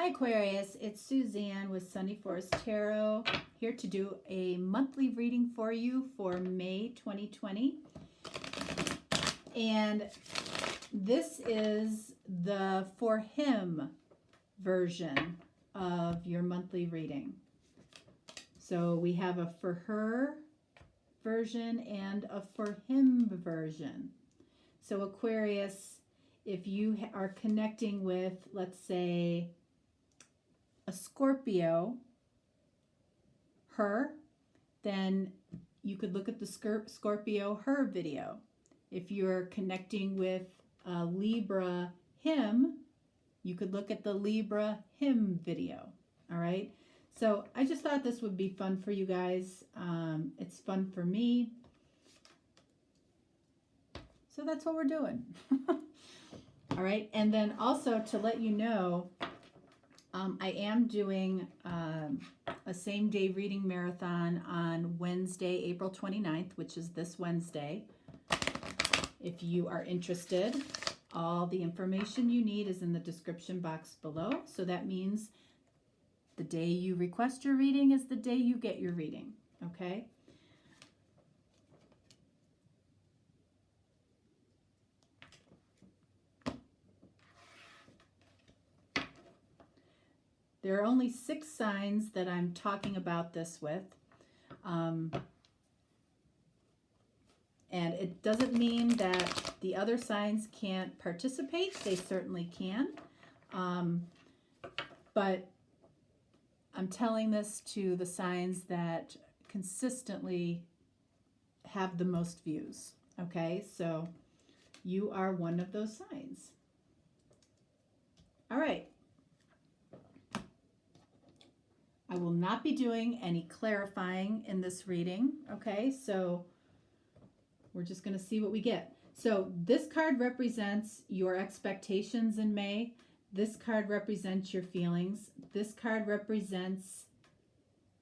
Hi Aquarius, it's Suzanne with Sunny Forest Tarot, here to do a monthly reading for you for May 2020. And this is the For Him version of your monthly reading. So we have a For Her version and a For Him version. So Aquarius, if you are connecting with, let's say, a Scorpio, her, then you could look at the Scorpio her video. If you're connecting with Libra him, you could look at the Libra him video. All right. So I just thought this would be fun for you guys. It's fun for me. So that's what we're doing. All right. And then also to let you know, I am doing a same-day reading marathon on Wednesday, April 29th, which is this Wednesday. If you are interested, all the information you need is in the description box below. So that means the day you request your reading is the day you get your reading, okay? There are only 6 signs that I'm talking about this with. And it doesn't mean that the other signs can't participate. They certainly can. But I'm telling this to the signs that consistently have the most views. Okay, so you are one of those signs. All right. I will not be doing any clarifying in this reading, okay? So we're just going to see what we get. So this card represents your expectations in May. This card represents your feelings. This card represents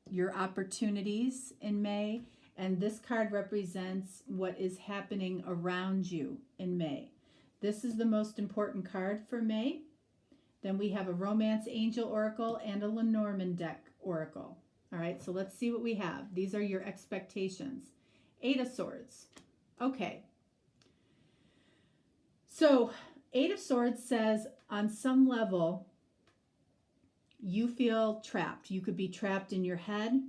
your opportunities in May. And this card represents what is happening around you in May. This is the most important card for May. Then we have a Romance Angel Oracle and a Lenormand deck Oracle. All right, so let's see what we have. These are your expectations. 8 of Swords. Okay. So 8 of Swords says on some level you feel trapped. You could be trapped in your head.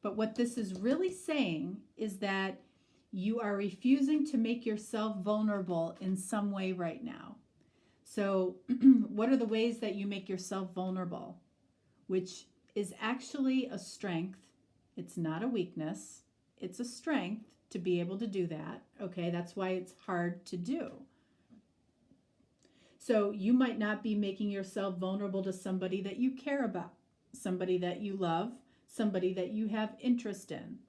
But what this is really saying is that you are refusing to make yourself vulnerable in some way right now. So what are the ways that you make yourself vulnerable? Which is actually a strength. It's not a weakness. It's a strength to be able to do that. Okay, that's why it's hard to do. So you might not be making yourself vulnerable to somebody that you care about, somebody that you love, somebody that you have interest in.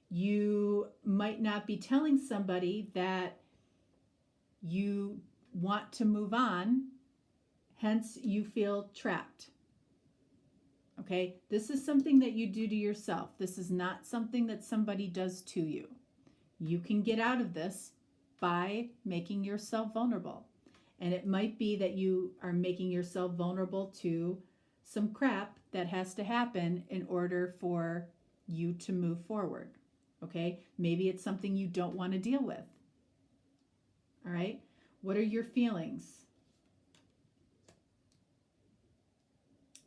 You might not be telling somebody that you want to move on, hence you feel trapped. Okay, this is something that you do to yourself. This is not something that somebody does to you. You can get out of this by making yourself vulnerable. And it might be that you are making yourself vulnerable to some crap that has to happen in order for you to move forward. Okay, maybe it's something you don't want to deal with. All right, what are your feelings?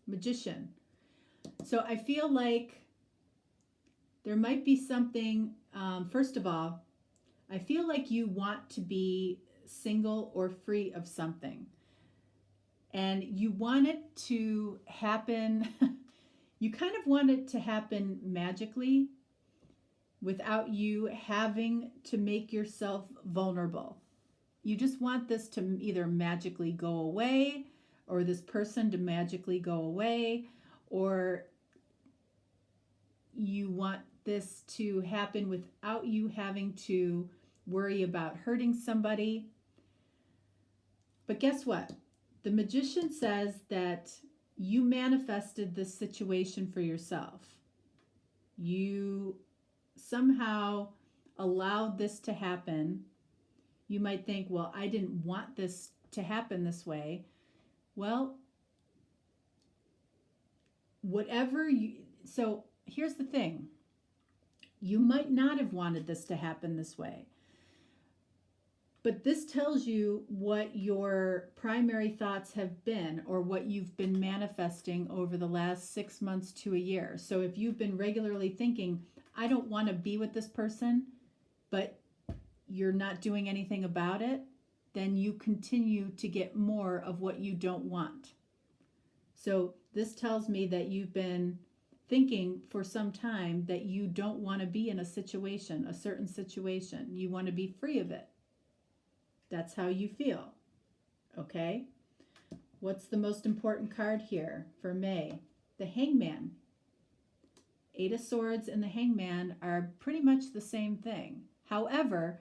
Magician. So I feel like there might be something, first of all, I feel like you want to be single or free of something. And you want it to happen, you kind of want it to happen magically without you having to make yourself vulnerable. You just want this to either magically go away, or this person to magically go away, or you want this to happen without you having to worry about hurting somebody. But guess what? The Magician says that you manifested this situation for yourself. You somehow allowed this to happen. You might think, well, I didn't want this to happen this way. Well, whatever you, so here's the thing. You might not have wanted this to happen this way, but this tells you what your primary thoughts have been or what you've been manifesting over the last 6 months to a year. So if you've been regularly thinking, I don't want to be with this person, but you're not doing anything about it, then you continue to get more of what you don't want. So this tells me that you've been thinking for some time that you don't want to be in a situation, a certain situation. You want to be free of it. That's how you feel. Okay? What's the most important card here for May? The Hangman. Eight of Swords and the Hangman are pretty much the same thing. However,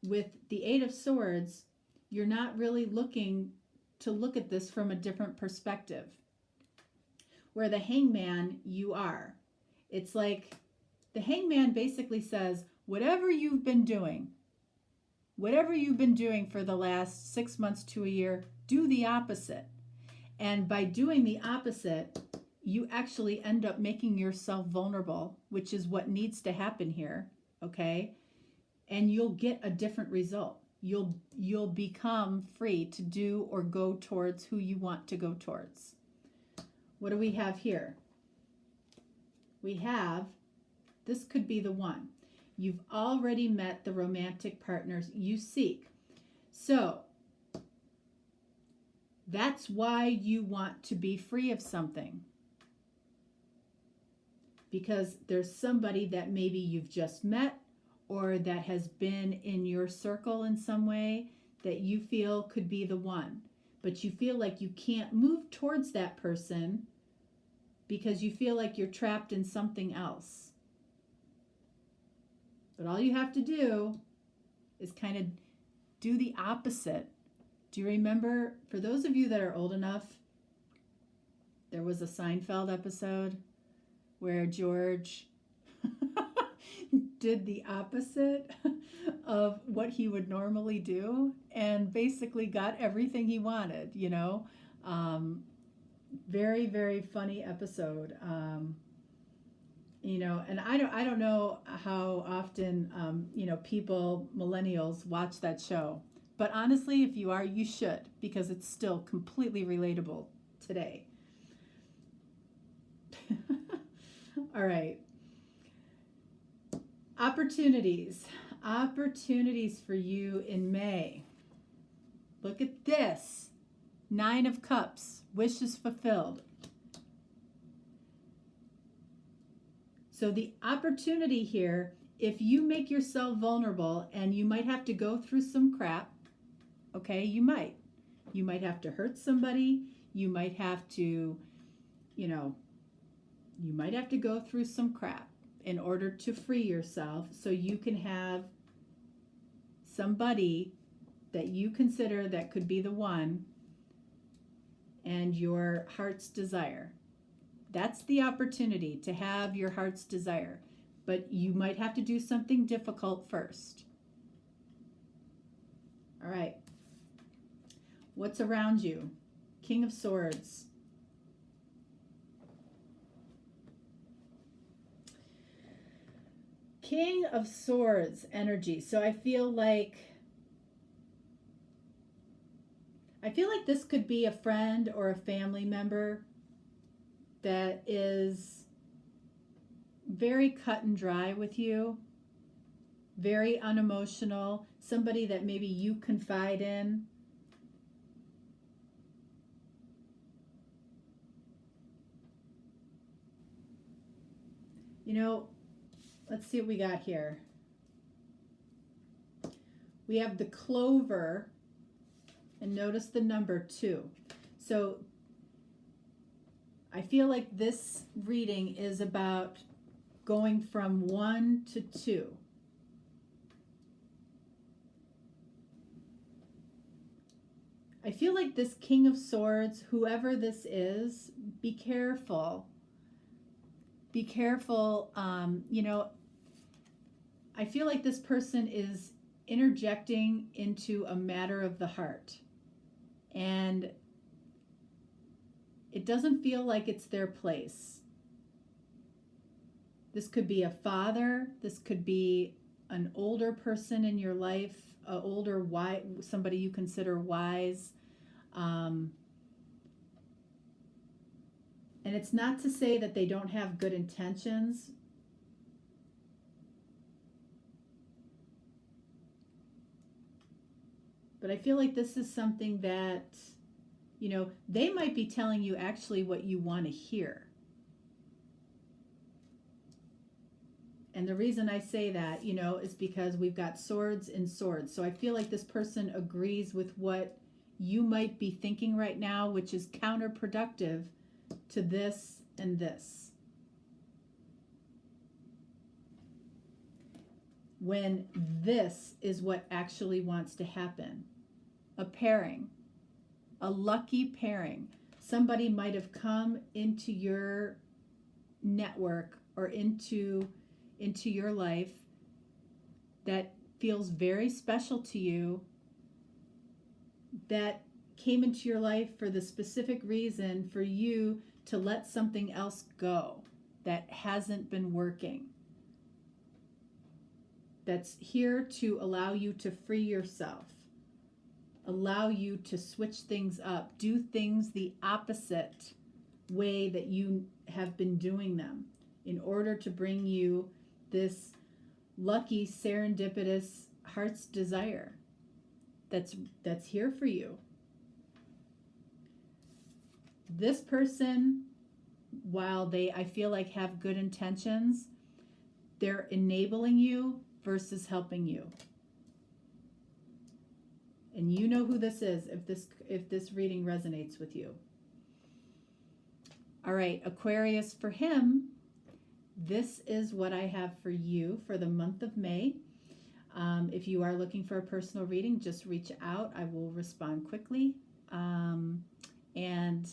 with the Eight of Swords, you're not really looking to look at this from a different perspective. Where the Hangman, you are. It's like the Hangman basically says, whatever you've been doing for the last 6 months to a year, do the opposite. And by doing the opposite, you actually end up making yourself vulnerable, which is what needs to happen here, okay? And you'll get a different result. You'll become free to do or go towards who you want to go towards. What do we have here? We have, this could be the one. You've already met the romantic partners you seek. So that's why you want to be free of something. Because there's somebody that maybe you've just met or that has been in your circle in some way that you feel could be the one. But you feel like you can't move towards that person because you feel like you're trapped in something else. But all you have to do is kind of do the opposite. Do you remember, for those of you that are old enough, there was a Seinfeld episode where George did the opposite of what he would normally do and basically got everything he wanted, you know? Very, very funny episode. You know, and I don't know how often, you know, people, millennials, watch that show. But honestly, if you are, you should, because it's still completely relatable today. All right. Opportunities for you in May. Look at this. 9 of Cups, wishes fulfilled. So the opportunity here, if you make yourself vulnerable, and you might have to go through some crap, okay, you might have to hurt somebody, you might have to, you know, you might have to go through some crap in order to free yourself so you can have somebody that you consider that could be the one and your heart's desire. That's the opportunity, to have your heart's desire. But you might have to do something difficult first. All right. What's around you? King of Swords. King of Swords energy. So I feel like this could be a friend or a family member that is very cut and dry with you, very unemotional, somebody that maybe you confide in. You know, let's see what we got here. We have the Clover, and notice the number 2. So I feel like this reading is about going from 1 to 2. I feel like this King of Swords, whoever this is, be careful. Be careful. You know, I feel like this person is interjecting into a matter of the heart. And it doesn't feel like it's their place. This could be a father. This could be an older person in your life, somebody you consider wise. And it's not to say that they don't have good intentions. But I feel like this is something that, you know, they might be telling you actually what you want to hear. And the reason I say that, you know, is because we've got swords and swords. So I feel like this person agrees with what you might be thinking right now, which is counterproductive to this and this. When this is what actually wants to happen. A pairing, a lucky pairing. Somebody might have come into your network or into your life that feels very special to you, that came into your life for the specific reason for you to let something else go that hasn't been working. That's here to allow you to free yourself, allow you to switch things up, do things the opposite way that you have been doing them in order to bring you this lucky, serendipitous heart's desire that's here for you. This person, while I feel like have good intentions, they're enabling you versus helping you. And you know who this is if this reading resonates with you. All right, Aquarius, for him, this is what I have for you for the month of May. If you are looking for a personal reading, just reach out. I will respond quickly. And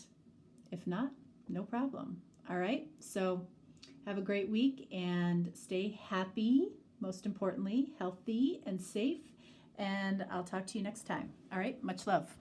if not, no problem. All right, so have a great week and stay happy, most importantly, healthy and safe. And I'll talk to you next time. All right, much love.